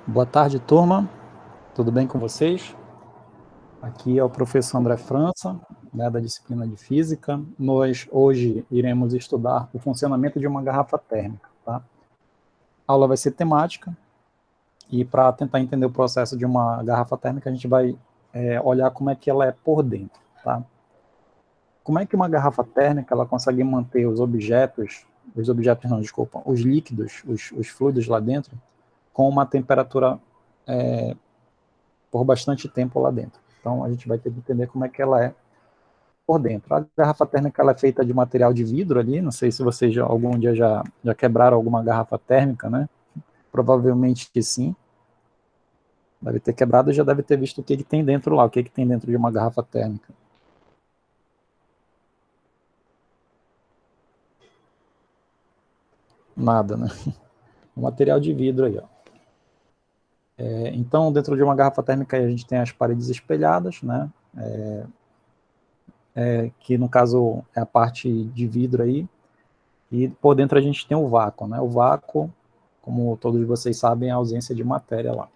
Boa tarde, turma. Tudo bem com vocês? Aqui é o professor André França, né, da disciplina de Física. Nós, hoje, iremos estudar o funcionamento de uma garrafa térmica. Tá? A aula vai ser temática, e para tentar entender o processo de uma garrafa térmica, a gente vai olhar como é que ela é por dentro. Tá? Como é que uma garrafa térmica ela consegue manter os líquidos, os fluidos lá dentro, com uma temperatura por bastante tempo lá dentro. Então, a gente vai ter que entender como é que ela é por dentro. A garrafa térmica ela é feita de material de vidro ali, não sei se vocês algum dia já quebraram alguma garrafa térmica, né? Provavelmente que sim. Deve ter quebrado e já deve ter visto o que tem dentro lá, o que tem dentro de uma garrafa térmica. Nada, né? Um material de vidro aí, ó. Então, dentro de uma garrafa térmica a gente tem as paredes espelhadas, né? Que no caso é a parte de vidro aí, e por dentro a gente tem o vácuo, né? O vácuo, como todos vocês sabem, é a ausência de matéria lá.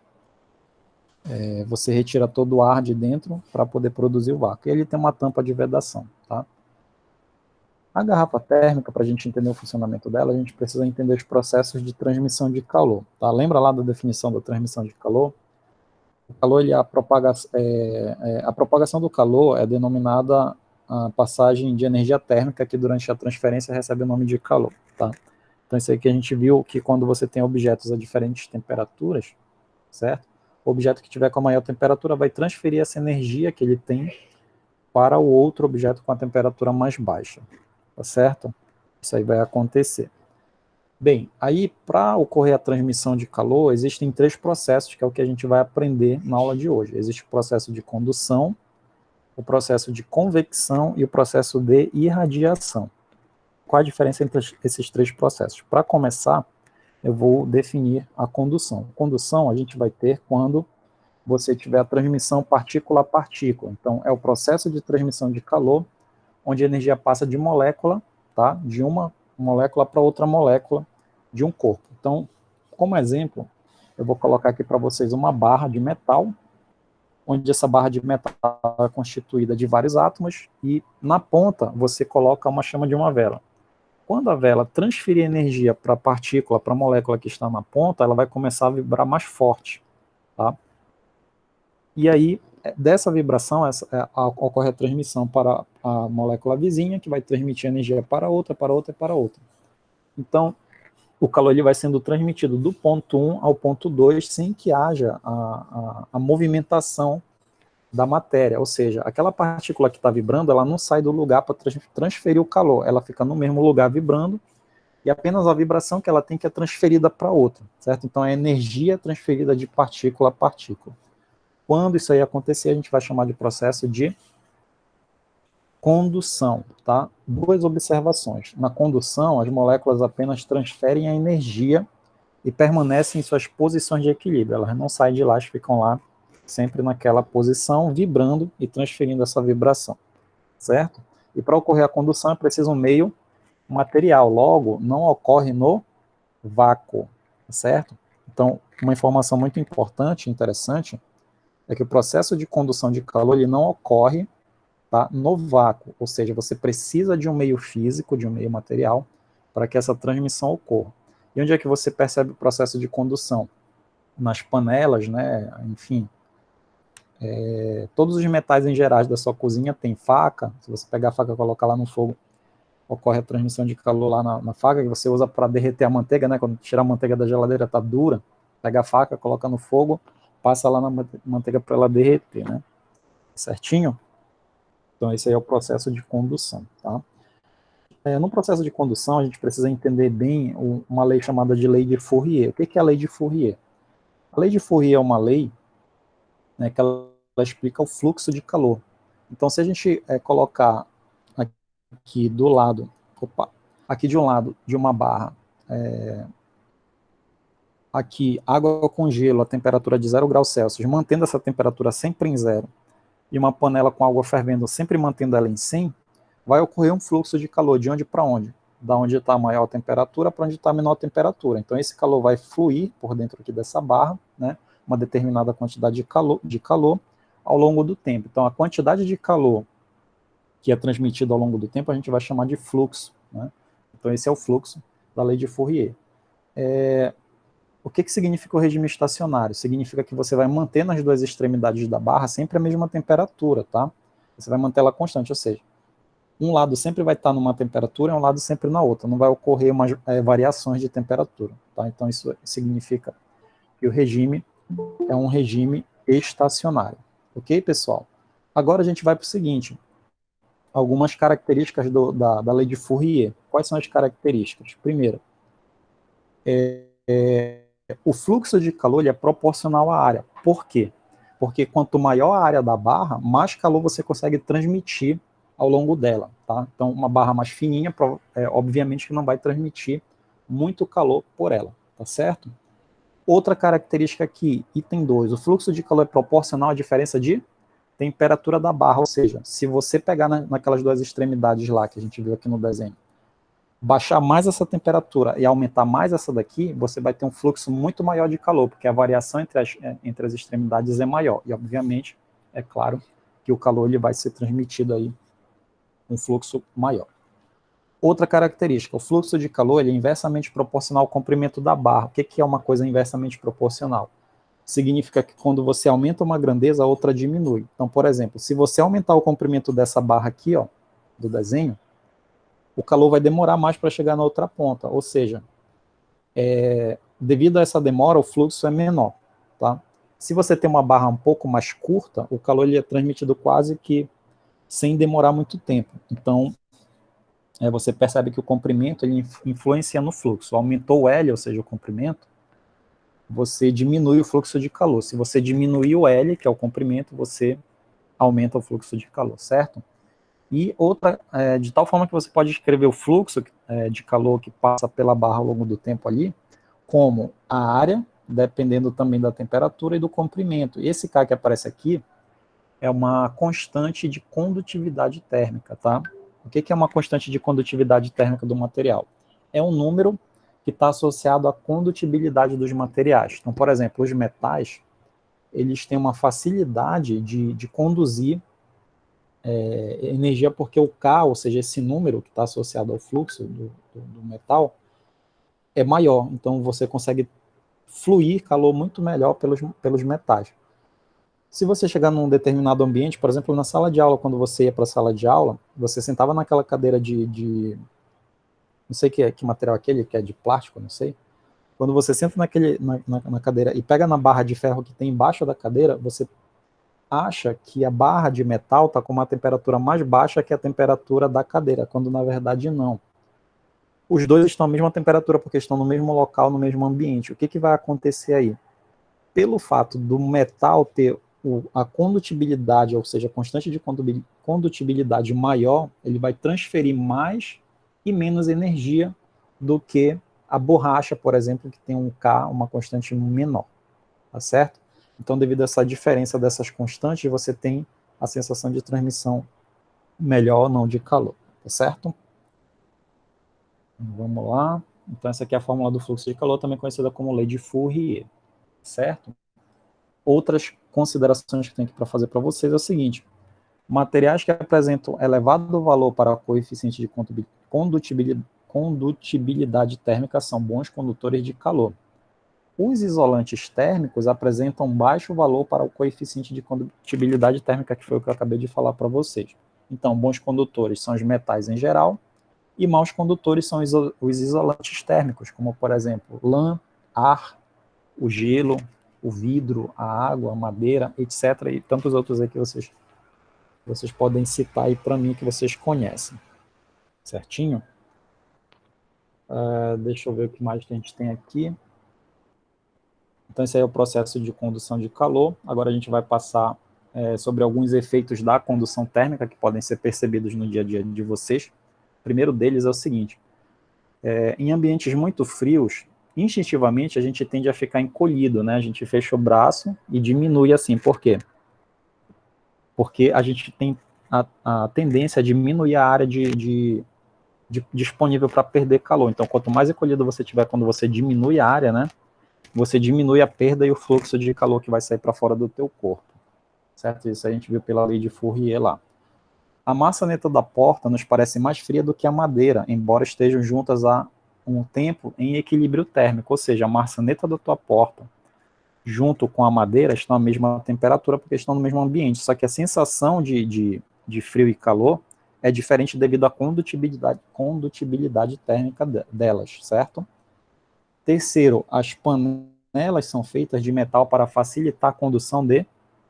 Você retira todo o ar de dentro para poder produzir o vácuo. E ele tem uma tampa de vedação, tá? A garrafa térmica, para a gente entender o funcionamento dela, a gente precisa entender os processos de transmissão de calor, tá? Lembra lá da definição da transmissão de calor? O calor, a propagação do calor é denominada a passagem de energia térmica, que durante a transferência recebe o nome de calor, tá? Então, isso aí que a gente viu que quando você tem objetos a diferentes temperaturas, certo? O objeto que tiver com a maior temperatura vai transferir essa energia que ele tem para o outro objeto com a temperatura mais baixa, tá certo? Isso aí vai acontecer. Bem, aí para ocorrer a transmissão de calor, existem 3 processos, que é o que a gente vai aprender na aula de hoje. Existe o processo de condução, o processo de convecção e o processo de irradiação. Qual a diferença entre esses 3 processos? Para começar, eu vou definir a condução. Condução a gente vai ter quando você tiver a transmissão partícula a partícula. Então, é o processo de transmissão de calor, onde a energia passa de molécula, tá? De uma molécula para outra molécula de um corpo. Então, como exemplo, eu vou colocar aqui para vocês uma barra de metal, onde essa barra de metal é constituída de vários átomos, e na ponta você coloca uma chama de uma vela. Quando a vela transferir energia para a partícula, para a molécula que está na ponta, ela vai começar a vibrar mais forte, tá? E aí, dessa vibração, ocorre a transmissão para a molécula vizinha, que vai transmitir energia para outra, para outra e para outra. Então, o calor ele vai sendo transmitido do ponto 1 ao ponto 2 sem que haja a movimentação da matéria, ou seja, aquela partícula que está vibrando, ela não sai do lugar para transferir o calor, ela fica no mesmo lugar vibrando, e apenas a vibração que ela tem que é transferida para outra, certo? Então, é energia transferida de partícula a partícula. Quando isso aí acontecer, a gente vai chamar de processo de condução, tá? 2 observações. Na condução, as moléculas apenas transferem a energia e permanecem em suas posições de equilíbrio. Elas não saem de lá, elas ficam lá sempre naquela posição, vibrando e transferindo essa vibração, certo? E para ocorrer a condução é preciso um meio material, logo, não ocorre no vácuo, certo? Então, uma informação muito importante, interessante, é que o processo de condução de calor ele não ocorre, tá, no vácuo, ou seja, você precisa de um meio físico, de um meio material, para que essa transmissão ocorra. E onde é que você percebe o processo de condução? Nas panelas, né, enfim, todos os metais em gerais da sua cozinha tem faca, se você pegar a faca e colocar lá no fogo, ocorre a transmissão de calor lá na faca, que você usa para derreter a manteiga, né, quando tirar a manteiga da geladeira está dura, pega a faca, coloca no fogo, passa lá na manteiga para ela derreter, né? Certinho? Então, esse aí é o processo de condução, tá? No processo de condução, a gente precisa entender bem uma lei chamada de lei de Fourier. O que é a lei de Fourier? A lei de Fourier é uma lei, né, que ela explica o fluxo de calor. Então, se a gente colocar aqui do lado, aqui de um lado de uma barra, aqui água com gelo, a temperatura de 0 graus Celsius, mantendo essa temperatura sempre em 0, e uma panela com água fervendo, sempre mantendo ela em 100, vai ocorrer um fluxo de calor. De onde para onde? da onde está a maior temperatura para onde está a menor temperatura. Então, esse calor vai fluir por dentro aqui dessa barra, né, uma determinada quantidade de calor ao longo do tempo. Então, a quantidade de calor que é transmitido ao longo do tempo a gente vai chamar de fluxo, né? Então, esse é o fluxo da lei de Fourier. O que significa o regime estacionário? Significa que você vai manter nas duas extremidades da barra sempre a mesma temperatura, tá? Você vai manter ela constante, ou seja, um lado sempre vai estar numa temperatura e um lado sempre na outra, não vai ocorrer variações de temperatura, tá? Então isso significa que o regime é um regime estacionário, ok, pessoal? Agora a gente vai para o seguinte, algumas características da lei de Fourier. Quais são as características? Primeiro, o fluxo de calor ele é proporcional à área. Por quê? Porque quanto maior a área da barra, mais calor você consegue transmitir ao longo dela, tá? Então, uma barra mais fininha, obviamente que não vai transmitir muito calor por ela, tá certo? Outra característica aqui, item 2, o fluxo de calor é proporcional à diferença de temperatura da barra, ou seja, se você pegar naquelas duas extremidades lá que a gente viu aqui no desenho, baixar mais essa temperatura e aumentar mais essa daqui, você vai ter um fluxo muito maior de calor, porque a variação entre as extremidades é maior. E, obviamente, é claro que o calor ele vai ser transmitido aí um fluxo maior. Outra característica, o fluxo de calor ele é inversamente proporcional ao comprimento da barra. O que é uma coisa inversamente proporcional? Significa que quando você aumenta uma grandeza, a outra diminui. Então, por exemplo, se você aumentar o comprimento dessa barra aqui, ó, do desenho, o calor vai demorar mais para chegar na outra ponta, ou seja, devido a essa demora, o fluxo é menor, tá? Se você tem uma barra um pouco mais curta, o calor ele é transmitido quase que sem demorar muito tempo. Então, você percebe que o comprimento ele influencia no fluxo. Aumentou o L, ou seja, o comprimento, você diminui o fluxo de calor. Se você diminuir o L, que é o comprimento, você aumenta o fluxo de calor, certo? E outra, de tal forma que você pode escrever o fluxo de calor que passa pela barra ao longo do tempo ali, como a área, dependendo também da temperatura e do comprimento. Esse K que aparece aqui é uma constante de condutividade térmica, tá? O que é uma constante de condutividade térmica do material? É um número que está associado à condutibilidade dos materiais. Então, por exemplo, os metais, eles têm uma facilidade de conduzir energia, porque o K, ou seja, esse número que está associado ao fluxo do metal, é maior. Então, você consegue fluir calor muito melhor pelos metais. Se você chegar num determinado ambiente, por exemplo, na sala de aula, quando você ia para a sala de aula, você sentava naquela cadeira não sei que material é aquele, que é de plástico, não sei. Quando você senta na cadeira e pega na barra de ferro que tem embaixo da cadeira, você acha que a barra de metal está com uma temperatura mais baixa que a temperatura da cadeira, quando na verdade não. Os dois estão à mesma temperatura porque estão no mesmo local, no mesmo ambiente. O que vai acontecer aí? Pelo fato do metal ter a condutibilidade, ou seja, a constante de condutibilidade maior, ele vai transferir mais e menos energia do que a borracha, por exemplo, que tem um K, uma constante menor, tá certo? Então, devido a essa diferença dessas constantes, você tem a sensação de transmissão melhor ou não de calor, tá certo? Vamos lá. Então, essa aqui é a fórmula do fluxo de calor, também conhecida como lei de Fourier, certo? Outras considerações que tem aqui para fazer para vocês é o seguinte: materiais que apresentam elevado valor para o coeficiente de condutibilidade térmica são bons condutores de calor. Os isolantes térmicos apresentam baixo valor para o coeficiente de condutibilidade térmica, que foi o que eu acabei de falar para vocês. Então, bons condutores são os metais em geral, e maus condutores são os isolantes térmicos, como, por exemplo, lã, ar, o gelo, o vidro, a água, a madeira, etc. E tantos outros aí que vocês podem citar aí para mim que vocês conhecem. Certinho? Deixa eu ver o que mais que a gente tem aqui. Então, esse aí é o processo de condução de calor. Agora a gente vai passar sobre alguns efeitos da condução térmica que podem ser percebidos no dia a dia de vocês. O primeiro deles é o seguinte: em ambientes muito frios, instintivamente a gente tende a ficar encolhido, né? A gente fecha o braço e diminui assim. Por quê? Porque a gente tem a tendência a diminuir a área de disponível para perder calor. Então, quanto mais recolhido você tiver quando você diminui a área, né, você diminui a perda e o fluxo de calor que vai sair para fora do teu corpo. Certo? Isso a gente viu pela lei de Fourier lá. A maçaneta da porta nos parece mais fria do que a madeira, embora estejam juntas há um tempo em equilíbrio térmico, ou seja, a maçaneta da tua porta junto com a madeira estão à mesma temperatura porque estão no mesmo ambiente, só que a sensação de frio e calor é diferente devido à condutibilidade térmica delas, certo? Terceiro, as panelas são feitas de metal para facilitar a condução de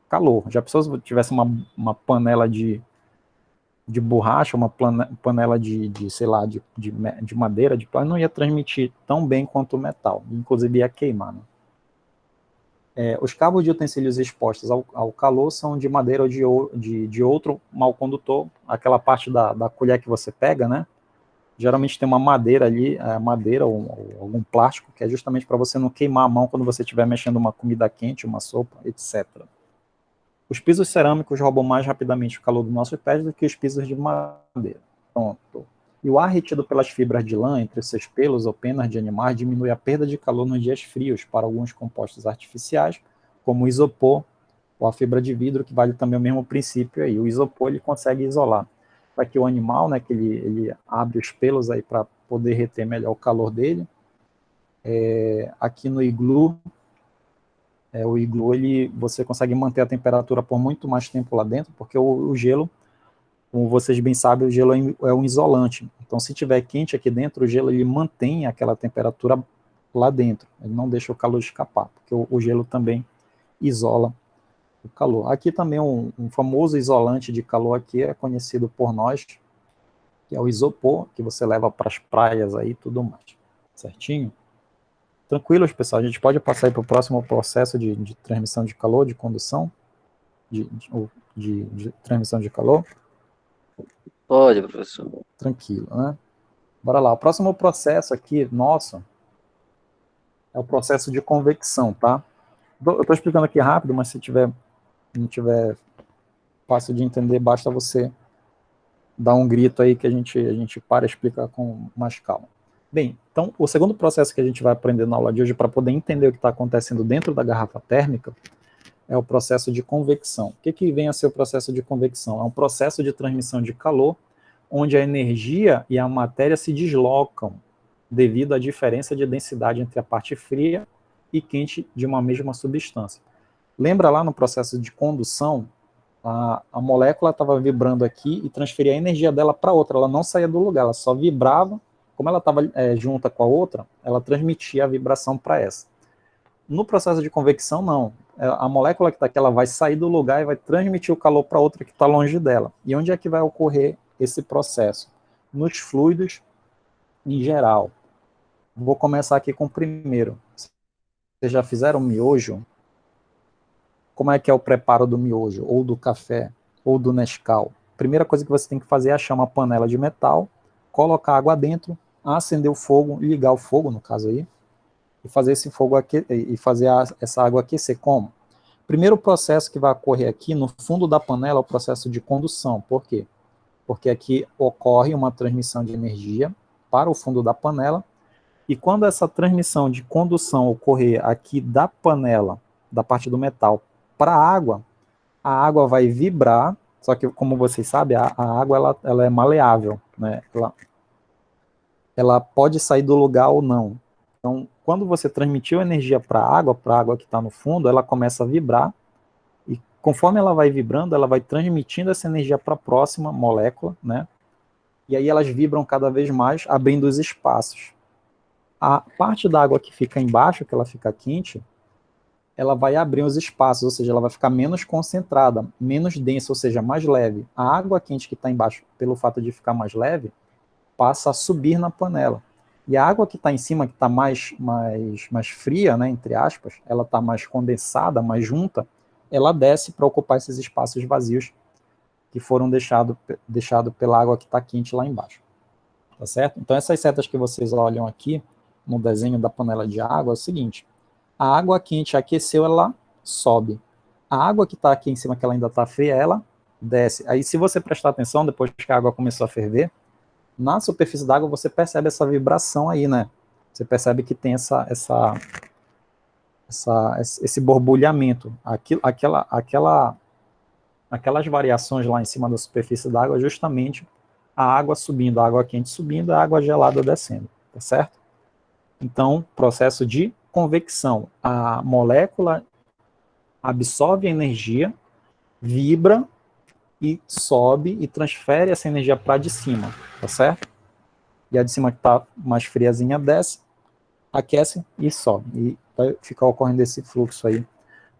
calor. Já pensou se tivesse uma panela de borracha, uma panela sei lá, de madeira, de pano, não ia transmitir tão bem quanto o metal, inclusive ia queimar, né? Os cabos de utensílios expostos ao calor são de madeira ou de outro mal condutor, aquela parte da colher que você pega, né? Geralmente tem uma madeira ali, madeira ou algum plástico, que é justamente para você não queimar a mão quando você estiver mexendo uma comida quente, uma sopa, etc. Os pisos cerâmicos roubam mais rapidamente o calor dos nossos pés do que os pisos de madeira. Pronto. E o ar retido pelas fibras de lã entre seus pelos ou penas de animais diminui a perda de calor nos dias frios para alguns compostos artificiais, como o isopor ou a fibra de vidro, que vale também o mesmo princípio aí. O isopor ele consegue isolar. Para que o animal, né, que ele abre os pelos aí para poder reter melhor o calor dele. Aqui no iglu, o iglu você consegue manter a temperatura por muito mais tempo lá dentro, porque o gelo, como vocês bem sabem, o gelo é um isolante. Então, se tiver quente aqui dentro, o gelo ele mantém aquela temperatura lá dentro. Ele não deixa o calor escapar, porque o gelo também isola o calor. Aqui também um famoso isolante de calor aqui é conhecido por nós, que é o isopor, que você leva para as praias aí e tudo mais. Certinho? Tranquilos, pessoal? A gente pode passar para o próximo processo de transmissão de calor, de condução, de transmissão de calor? Pode, professor. Tranquilo, né? Bora lá. O próximo processo aqui, nosso, é o processo de convecção, tá? Eu estou explicando aqui rápido, mas se não tiver fácil de entender, basta você dar um grito aí que a gente para e explica com mais calma. Bem, então, o segundo processo que a gente vai aprender na aula de hoje para poder entender o que está acontecendo dentro da garrafa térmica é o processo de convecção. O que vem a ser o processo de convecção? É um processo de transmissão de calor onde a energia e a matéria se deslocam devido à diferença de densidade entre a parte fria e quente de uma mesma substância. Lembra lá no processo de condução, a molécula estava vibrando aqui e transferia a energia dela para outra, ela não saía do lugar, ela só vibrava, como ela estava junta com a outra, ela transmitia a vibração para essa. No processo de convecção, não. A molécula que está aqui, ela vai sair do lugar e vai transmitir o calor para outra que está longe dela. E onde é que vai ocorrer esse processo? Nos fluidos em geral. Vou começar aqui com o primeiro. Vocês já fizeram miojo? Como é que é o preparo do miojo, ou do café, ou do Nescau? Primeira coisa que você tem que fazer é achar uma panela de metal, colocar água dentro, acender o fogo, ligar o fogo, no caso aí, e fazer esse fogo e fazer essa água aquecer. Como? Primeiro processo que vai ocorrer aqui no fundo da panela é o processo de condução. Por quê? Porque aqui ocorre uma transmissão de energia para o fundo da panela, e quando essa transmissão de condução ocorrer aqui da panela, da parte do metal, para a água vai vibrar, só que, como vocês sabem, a água ela é maleável, né? Ela pode sair do lugar ou não. Então, quando você transmitiu energia para a água que está no fundo, ela começa a vibrar, e conforme ela vai vibrando, ela vai transmitindo essa energia para a próxima molécula, né? E aí elas vibram cada vez mais, abrindo os espaços. A parte da água que fica embaixo, que ela fica quente, ela vai abrir os espaços, ou seja, ela vai ficar menos concentrada, menos densa, ou seja, mais leve. A água quente que está embaixo, pelo fato de ficar mais leve, passa a subir na panela. E a água que está em cima, que está mais fria, né, entre aspas, ela está mais condensada, mais junta, ela desce para ocupar esses espaços vazios que foram deixado pela água que está quente lá embaixo. Tá certo? Então, essas setas que vocês olham aqui no desenho da panela de água é o seguinte: a água quente aqueceu, ela sobe. A água que está aqui em cima, que ela ainda está fria, ela desce. Aí, se você prestar atenção, depois que a água começou a ferver, Na superfície d'água você percebe essa vibração aí, né? Você percebe que tem esse borbulhamento. Aquelas variações lá em cima da superfície d'água é justamente a água subindo, a água quente subindo, a água gelada descendo, tá certo? Então, processo de convecção. A molécula absorve a energia, vibra e sobe e transfere essa energia para de cima, tá certo? E a de cima que está mais friazinha desce, aquece e sobe. E vai ficar ocorrendo esse fluxo aí,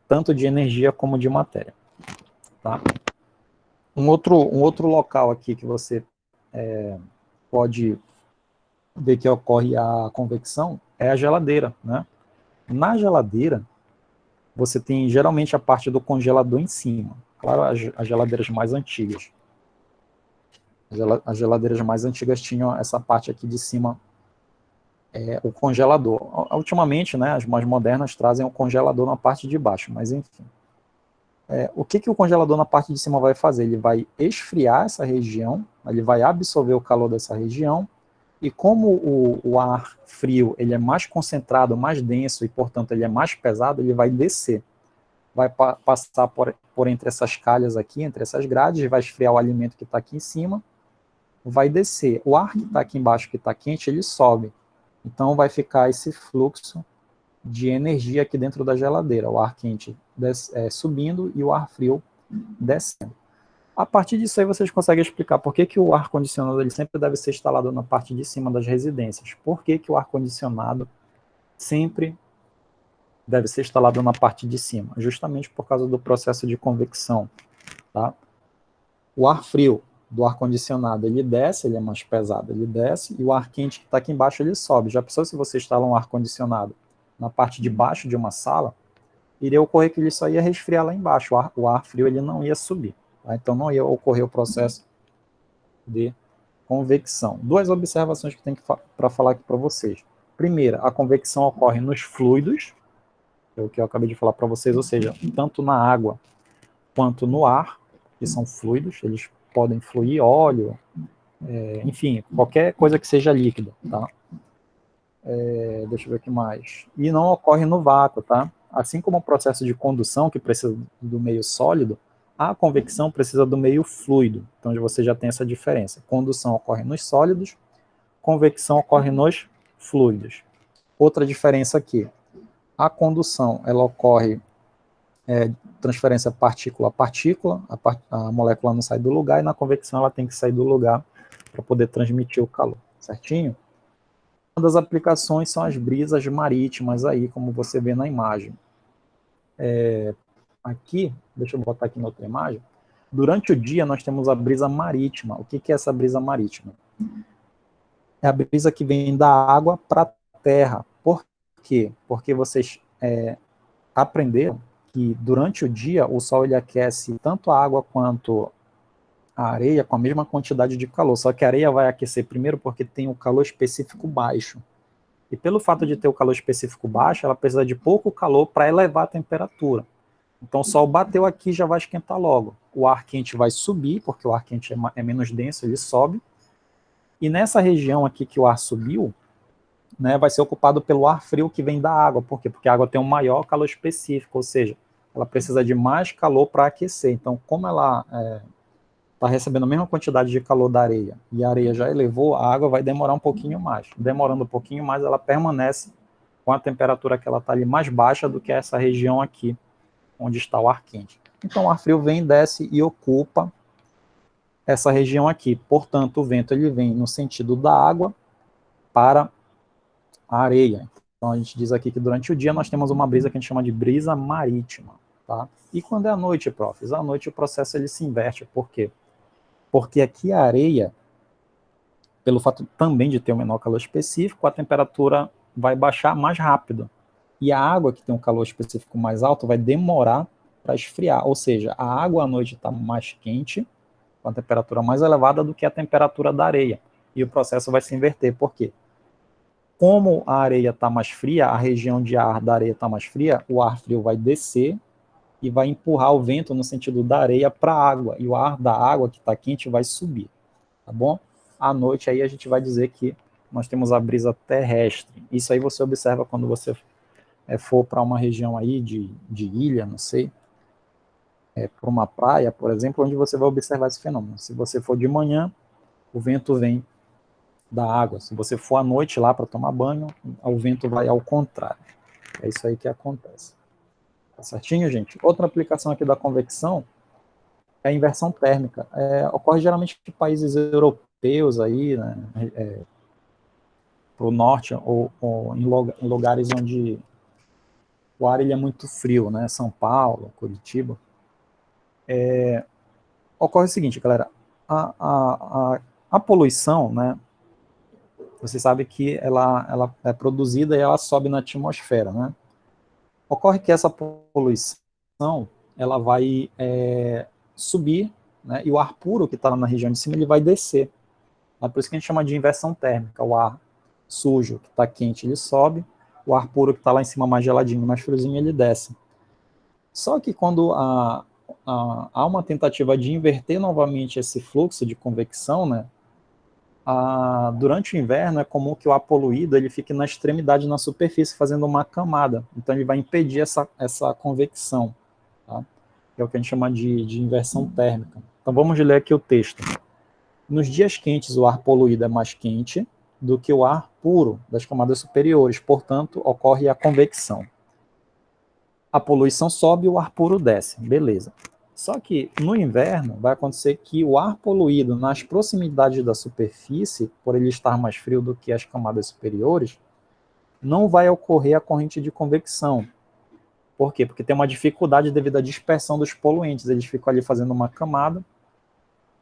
tanto de energia como de matéria. Tá? Um outro local aqui que você pode ver que ocorre a convecção é a geladeira. Né? Na geladeira, você tem geralmente a parte do congelador em cima. Claro, as geladeiras mais antigas. As geladeiras mais antigas tinham essa parte aqui de cima, o congelador. Ultimamente, né, as mais modernas trazem o congelador na parte de baixo, mas enfim. O que o congelador na parte de cima vai fazer? Ele vai esfriar essa região, ele vai absorver o calor dessa região, e como o ar frio ele é mais concentrado, mais denso, e portanto ele é mais pesado, ele vai descer. Vai passar por entre essas calhas aqui, entre essas grades, vai esfriar o alimento que está aqui em cima, vai descer. O ar que está aqui embaixo, que está quente, ele sobe. Então vai ficar esse fluxo de energia aqui dentro da geladeira, o ar quente subindo e o ar frio descendo. A partir disso aí vocês conseguem explicar por que o ar-condicionado ele sempre deve ser instalado na parte de cima das residências. Por que o ar-condicionado sempre deve ser instalado na parte de cima? Justamente por causa do processo de convecção. Tá? O ar frio do ar-condicionado, ele desce, ele é mais pesado, ele desce, e o ar quente que está aqui embaixo, ele sobe. Já pensou se você instala um ar-condicionado na parte de baixo de uma sala, iria ocorrer que ele só ia resfriar lá embaixo, o ar frio ele não ia subir. Tá? Então não ia ocorrer o processo de convecção. Duas observações que tem para falar aqui para vocês. Primeira, a convecção ocorre nos fluidos, é o que eu acabei de falar para vocês, ou seja, tanto na água quanto no ar, que são fluidos, eles podem fluir óleo, enfim, qualquer coisa que seja líquida, tá? Deixa eu ver o que mais. E não ocorre no vácuo, tá? Assim como o processo de condução, que precisa do meio sólido, a convecção precisa do meio fluido. Então você já tem essa diferença. Condução ocorre nos sólidos, convecção ocorre nos fluidos. Outra diferença aqui, a condução ela ocorre transferência partícula a partícula, a molécula não sai do lugar, e na convecção ela tem que sair do lugar para poder transmitir o calor, certinho? Uma das aplicações são as brisas marítimas aí, como você vê na imagem. Aqui, deixa eu botar aqui na outra imagem, durante o dia nós temos a brisa marítima. O que é essa brisa marítima? É a brisa que vem da água para a terra. Por quê? Porque vocês aprenderam que durante o dia o sol ele aquece tanto a água quanto a areia com a mesma quantidade de calor, só que a areia vai aquecer primeiro porque tem o calor específico baixo. E pelo fato de ter o calor específico baixo, ela precisa de pouco calor para elevar a temperatura. Então o sol bateu aqui, já vai esquentar logo. O ar quente vai subir, porque o ar quente é menos denso, ele sobe. E nessa região aqui que o ar subiu, né, vai ser ocupado pelo ar frio que vem da água. Por quê? Porque a água tem um maior calor específico, ou seja, ela precisa de mais calor para aquecer. Então, como ela está recebendo a mesma quantidade de calor da areia, e a areia já elevou, a água vai demorar um pouquinho mais. Demorando um pouquinho mais, ela permanece com a temperatura que ela está ali mais baixa do que essa região aqui, onde está o ar quente. Então, o ar frio vem, desce e ocupa essa região aqui. Portanto, o vento ele vem no sentido da água para a areia. Então, a gente diz aqui que durante o dia nós temos uma brisa que a gente chama de brisa marítima. Tá? E quando é à noite, profs? À noite o processo ele se inverte. Por quê? Porque aqui a areia, pelo fato também de ter um menor calor específico, a temperatura vai baixar mais rápido. E a água, que tem um calor específico mais alto, vai demorar para esfriar. Ou seja, a água à noite está mais quente, com a temperatura mais elevada do que a temperatura da areia. E o processo vai se inverter. Por quê? Como a areia está mais fria, a região de ar da areia está mais fria, o ar frio vai descer e vai empurrar o vento no sentido da areia para a água. E o ar da água, que está quente, vai subir. Tá bom? à noite aí a gente vai dizer que nós temos a brisa terrestre. Isso aí você observa quando você for para uma região aí de ilha, não sei, para uma praia, por exemplo, onde você vai observar esse fenômeno. Se você for de manhã, o vento vem da água. Se você for à noite lá para tomar banho, o vento vai ao contrário. É isso aí que acontece. Tá certinho, gente? Outra aplicação aqui da convecção é a inversão térmica. Ocorre geralmente em países europeus aí, né, para o norte ou em lugares onde o ar ele é muito frio, né? São Paulo, Curitiba. Ocorre o seguinte, galera, a poluição, né? Você sabe que ela é produzida e ela sobe na atmosfera, né? Ocorre que essa poluição ela vai subir, né? E o ar puro que está na região de cima ele vai descer. É por isso que a gente chama de inversão térmica. O ar sujo que está quente ele sobe, o ar puro que está lá em cima mais geladinho, mais friozinho ele desce. Só que quando há uma tentativa de inverter novamente esse fluxo de convecção, né? Durante o inverno é comum que o ar poluído ele fique na extremidade, na superfície, fazendo uma camada. Então ele vai impedir essa convecção. Tá? É o que a gente chama de inversão térmica. Então vamos ler aqui o texto. Nos dias quentes, o ar poluído é mais quente do que o ar puro das camadas superiores, portanto, ocorre a convecção. A poluição sobe e o ar puro desce, beleza. Só que no inverno vai acontecer que o ar poluído nas proximidades da superfície, por ele estar mais frio do que as camadas superiores, não vai ocorrer a corrente de convecção. Por quê? Porque tem uma dificuldade devido à dispersão dos poluentes. Eles ficam ali fazendo uma camada,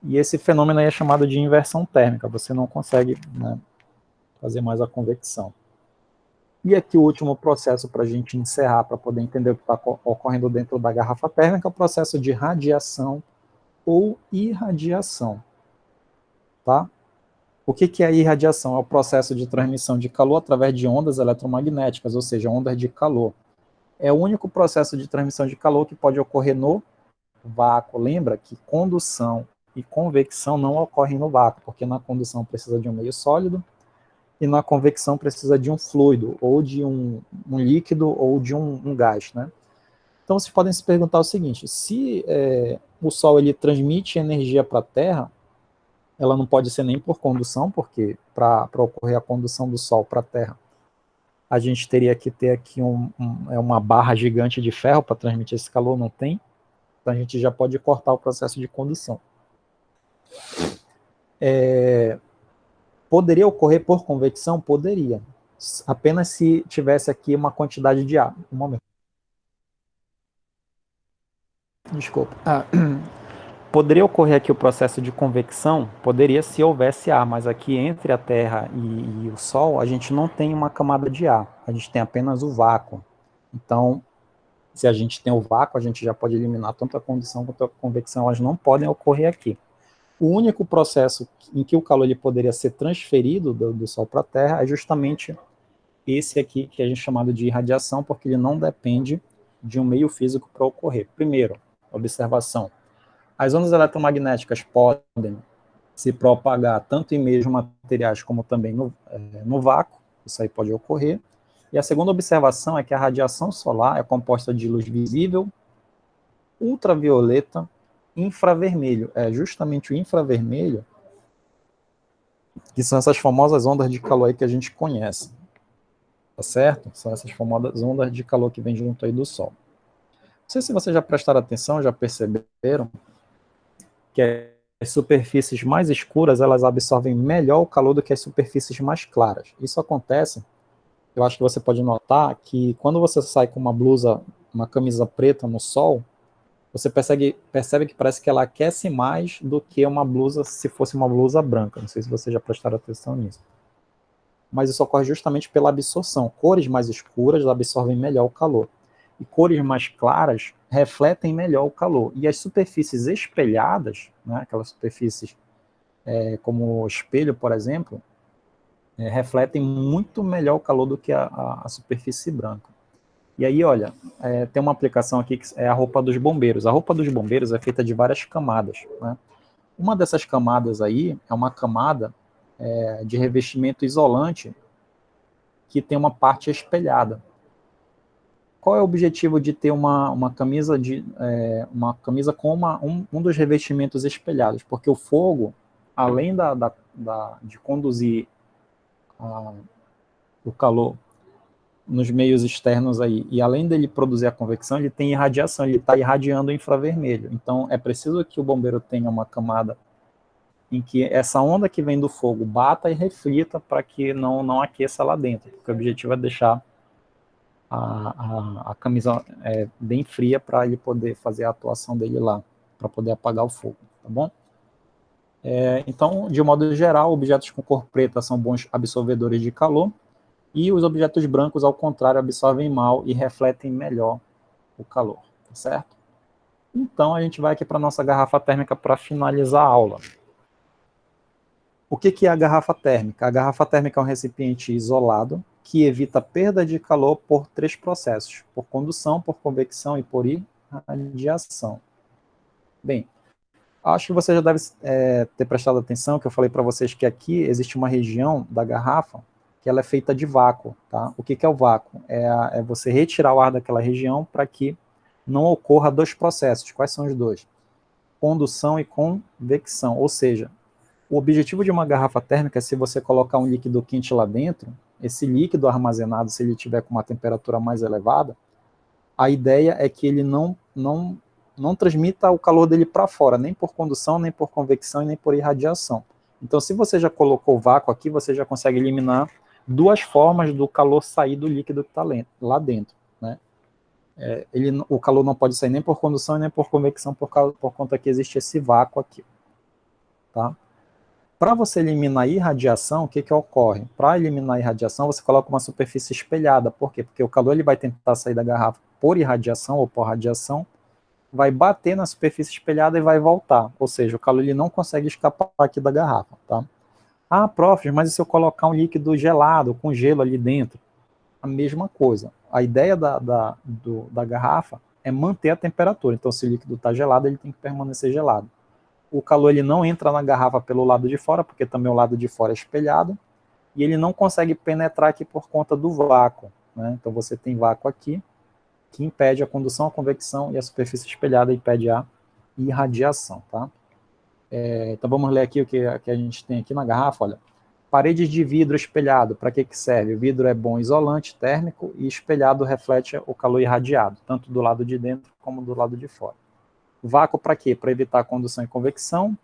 e esse fenômeno aí é chamado de inversão térmica. Você não consegue, né, fazer mais a convecção. E aqui o último processo para a gente encerrar, para poder entender o que está ocorrendo dentro da garrafa térmica, é o processo de radiação ou irradiação. Tá? O que é a irradiação? É o processo de transmissão de calor através de ondas eletromagnéticas, ou seja, ondas de calor. É o único processo de transmissão de calor que pode ocorrer no vácuo. Lembra que condução e convecção não ocorrem no vácuo, porque na condução precisa de um meio sólido, e na convecção precisa de um fluido, ou de um líquido, ou de um gás, né? Então vocês podem se perguntar o seguinte, se o Sol ele transmite energia para a Terra, ela não pode ser nem por condução, porque para ocorrer a condução do Sol para a Terra, a gente teria que ter aqui uma barra gigante de ferro para transmitir esse calor, não tem, então a gente já pode cortar o processo de condução. Poderia ocorrer por convecção? Poderia. Apenas se tivesse aqui uma quantidade de ar. Um momento. Desculpa. Poderia ocorrer aqui o processo de convecção? Poderia se houvesse ar, mas aqui entre a Terra e o Sol, a gente não tem uma camada de ar. A gente tem apenas o vácuo. Então, se a gente tem o vácuo, a gente já pode eliminar tanto a condução quanto a convecção. Elas não podem ocorrer aqui. O único processo em que o calor ele poderia ser transferido do Sol para a Terra é justamente esse aqui, que a gente chama de irradiação, porque ele não depende de um meio físico para ocorrer. Primeiro, observação. As ondas eletromagnéticas podem se propagar tanto em meios materiais como também no vácuo, isso aí pode ocorrer. E a segunda observação é que a radiação solar é composta de luz visível, ultravioleta, infravermelho. É justamente o infravermelho que são essas famosas ondas de calor aí que a gente conhece. Tá certo? São essas famosas ondas de calor que vêm junto aí do Sol. Não sei se vocês já prestaram atenção, já perceberam que as superfícies mais escuras, elas absorvem melhor o calor do que as superfícies mais claras. Isso acontece, eu acho que você pode notar que quando você sai com uma blusa, uma camisa preta no sol, você percebe que parece que ela aquece mais do que uma blusa se fosse uma blusa branca. Não sei se vocês já prestaram atenção nisso. Mas isso ocorre justamente pela absorção. Cores mais escuras absorvem melhor o calor. E cores mais claras refletem melhor o calor. E as superfícies espelhadas, né, aquelas superfícies como o espelho, por exemplo, refletem muito melhor o calor do que a superfície branca. E aí, olha, tem uma aplicação aqui que é a roupa dos bombeiros. A roupa dos bombeiros é feita de várias camadas, né? Uma dessas camadas aí é uma camada de revestimento isolante que tem uma parte espelhada. Qual é o objetivo de ter uma camisa com um dos revestimentos espelhados? Porque o fogo, além de conduzir o calor nos meios externos aí, e além dele produzir a convecção, ele tem irradiação, ele está irradiando o infravermelho. Então, é preciso que o bombeiro tenha uma camada em que essa onda que vem do fogo bata e reflita para que não aqueça lá dentro, porque o objetivo é deixar a camisa bem fria para ele poder fazer a atuação dele lá, para poder apagar o fogo, tá bom? Então, de modo geral, objetos com cor preta são bons absorvedores de calor, e os objetos brancos, ao contrário, absorvem mal e refletem melhor o calor, tá certo? Então, a gente vai aqui para a nossa garrafa térmica para finalizar a aula. O que é a garrafa térmica? A garrafa térmica é um recipiente isolado que evita perda de calor por 3 processos: por condução, por convecção e por irradiação. Bem, acho que você já deve ter prestado atenção que eu falei para vocês que aqui existe uma região da garrafa que ela é feita de vácuo. Tá? O que é o vácuo? É você retirar o ar daquela região para que não ocorra 2 processos. Quais são os 2? Condução e convecção. Ou seja, o objetivo de uma garrafa térmica é, se você colocar um líquido quente lá dentro, esse líquido armazenado, se ele tiver com uma temperatura mais elevada, a ideia é que ele não transmita o calor dele para fora, nem por condução, nem por convecção e nem por irradiação. Então, se você já colocou vácuo aqui, você já consegue eliminar 2 formas do calor sair do líquido que está lá dentro. Né? O calor não pode sair nem por condução e nem por convecção por conta que existe esse vácuo aqui. Tá? Para você eliminar a irradiação, o que ocorre? Para eliminar a irradiação, você coloca uma superfície espelhada. Por quê? Porque o calor ele vai tentar sair da garrafa por irradiação ou por radiação, vai bater na superfície espelhada e vai voltar. Ou seja, o calor ele não consegue escapar aqui da garrafa. Tá? Ah, prof, mas e se eu colocar um líquido gelado, com gelo ali dentro? A mesma coisa. A ideia da garrafa é manter a temperatura. Então, se o líquido está gelado, ele tem que permanecer gelado. O calor ele não entra na garrafa pelo lado de fora, porque também o lado de fora é espelhado, e ele não consegue penetrar aqui por conta do vácuo. Né? Então você tem vácuo aqui, que impede a condução, a convecção, e a superfície espelhada impede a irradiação. Tá? Então vamos ler aqui o que a gente tem aqui na garrafa. Olha, paredes de vidro espelhado, para que serve? O vidro é bom isolante térmico e espelhado reflete o calor irradiado, tanto do lado de dentro como do lado de fora. Vácuo para quê? Para evitar a condução e convecção.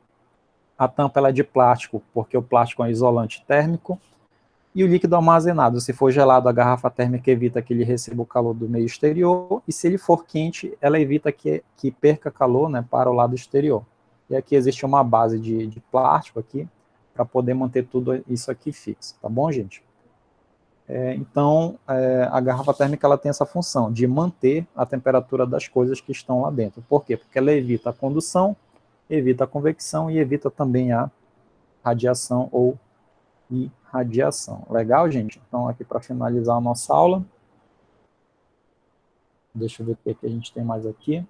A tampa ela é de plástico, porque o plástico é isolante térmico. E o líquido armazenado, se for gelado, a garrafa térmica evita que ele receba o calor do meio exterior. E se ele for quente, ela evita que perca calor, né, para o lado exterior. E aqui existe uma base de plástico aqui, para poder manter tudo isso aqui fixo. Tá bom, gente? Então, a garrafa térmica ela tem essa função de manter a temperatura das coisas que estão lá dentro. Por quê? Porque ela evita a condução, evita a convecção e evita também a radiação ou irradiação. Legal, gente? Então, aqui para finalizar a nossa aula, deixa eu ver o que a gente tem mais aqui.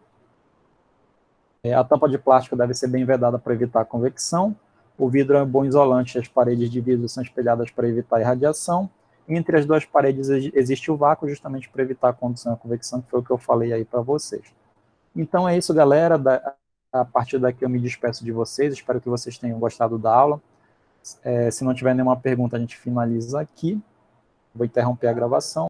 A tampa de plástico deve ser bem vedada para evitar a convecção. O vidro é um bom isolante, as paredes de vidro são espelhadas para evitar a irradiação. Entre as 2 paredes existe o vácuo, justamente para evitar a condução e a convecção, que foi o que eu falei aí para vocês. Então é isso, galera. A partir daqui eu me despeço de vocês. Espero que vocês tenham gostado da aula. Se não tiver nenhuma pergunta, a gente finaliza aqui. Vou interromper a gravação.